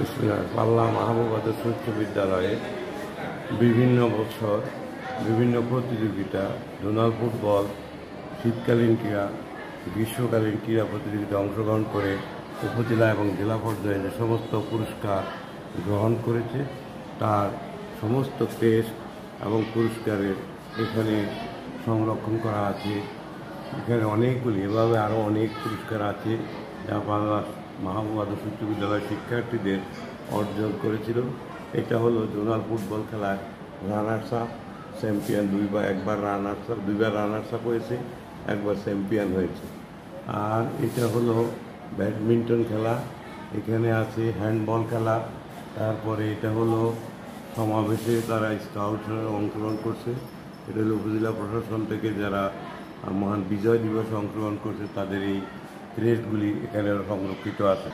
পাল্লা মাহবুব আদর্শ উচ্চ বিদ্যালয়ে বিভিন্ন বছর বিভিন্ন প্রতিযোগিতা, জোনাল ফুটবল, শীতকালীন ক্রীড়া, গ্রীষ্মকালীন ক্রীড়া প্রতিযোগিতায় অংশগ্রহণ করে উপজেলা এবং জেলা পর্যায়ে যে সমস্ত পুরস্কার গ্রহণ করেছে তার সমস্ত টেস্ট এবং পুরস্কারের এখানে সংরক্ষণ করা আছে। এখানে অনেকগুলি এভাবে আরও অনেক পুরস্কার আছে যা বাংলা মাহবুব আদর্শ উচ্চ বিদ্যালয়ের শিক্ষার্থীদের অর্জন করেছিল। এটা হলো জোনাল ফুটবল খেলায় রানার্স আপ, চ্যাম্পিয়ন একবার রানার্স আপ হয়েছে, একবার চ্যাম্পিয়ন হয়েছে। আর এটা হলো ব্যাডমিন্টন খেলা, এখানে আছে হ্যান্ডবল খেলা। তারপরে এটা হলো সমাবেশে তারা স্কাউটরা অংশগ্রহণ করছে। এটা হলো উপজেলা প্রশাসন থেকে যারা মহান বিজয় দিবসে অংশগ্রহণ করছে তাদের এই ক্রেস্টগুলি এখানে সংরক্ষিত আছে।